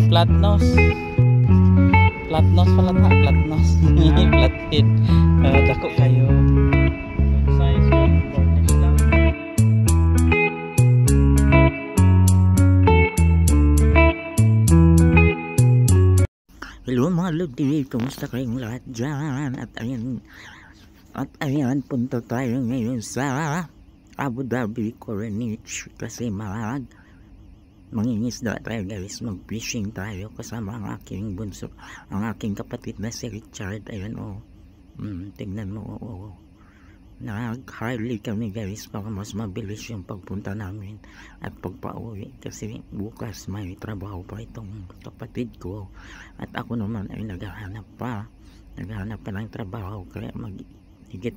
Flatnose. Flatnose pala ta, flatnose. Flathead. Dako kayo. Size yung cornish lang. Hello mga lodi, kumusta kayong lahat dyan? At ayan, punta tayo ngayon sa Abu Dhabi, Corniche kasi mangingisda tayo guys, mag-fishing tayo kasama ang aking bunso, ang aking kapatid na si Richard. Ayan tignan mo, nag-Harley kami guys para mas mabilis yung pagpunta namin at pagpa-uwi kasi bukas may trabaho pa itong kapatid ko at ako naman ay naghahanap pa ng trabaho, kaya higit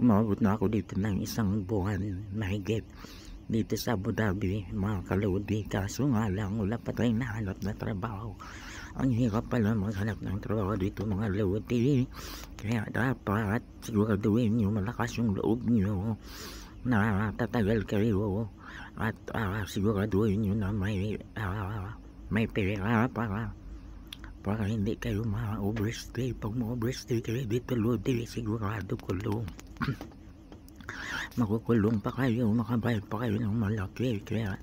umabot na ako dito ng isang buwan mahigit dito sa Abu Dhabi mga kalodi. Kaso nga lang wala pa tayong nahanap na trabaho. Ang hirap pala maghanap ng trabaho dito mga lodi, kaya dapat siguraduhin nyo malakas yung loob nyo na tatagal kayo at siguraduhin nyo na may pera para hindi kayo ma-overstay. Pag ma-overstay kayo dito lodi, sigurado kulong. Makukulong pa kayo, makabayad pa kayo ng malaki, kaya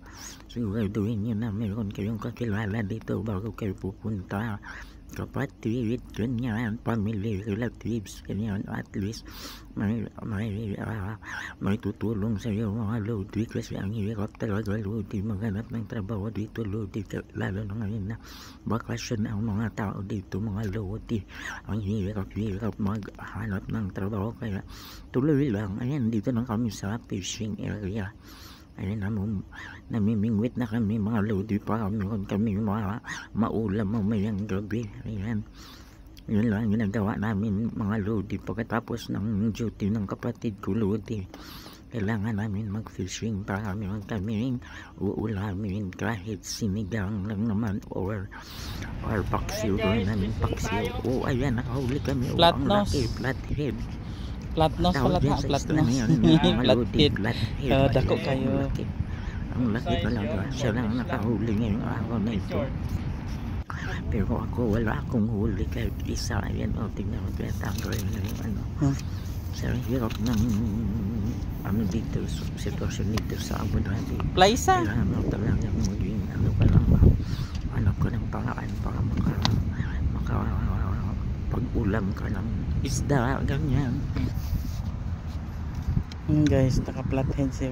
siguraduhin nyo na meron kayong kakilala dito bago kayo pupunta. Kapatid, ganyan, family, relatives, ganyan, at least may tutulong sa iyo mga lodi, kasi ang hirap talaga lodi maghanap ng trabaho dito lodi, lalo na ngayon na bakasyon ang mga tao dito mga lodi. Ang hirap maghanap ng trabaho, kaya tuloy lang. Ayan, dito na kami sa fishing area. Ayun, namimingwit na kami mga lodi para meron kami mga maulam mamayang gabi. Ayan, yun lang ginagawa namin mga lodi pagkatapos ng duty ng kapatid ko lodi. Kailangan namin mag-fishing para meron kaming uulamin, kahit sinigang lang naman or paksiw, doon namin paksiw. Ayan, nakahuli kami. Flatnose. Flathead. Flatnose pala ta, flatnose. Flathead. Dako kayo. Ang laki talaga. Siya lang nakahuli ngayong araw na ito. Pero ako wala akong huli kahit isa. Ayan, tingnan mo, tinatanggal na yung sa hirap ng dito, sitwasyon dito sa Abu Dhabi. Plaisa. Kailangan mo talaga maging hanap ko ng paraan para pag-ulam ka ng isda, ganyan. Guys, naka-flathead si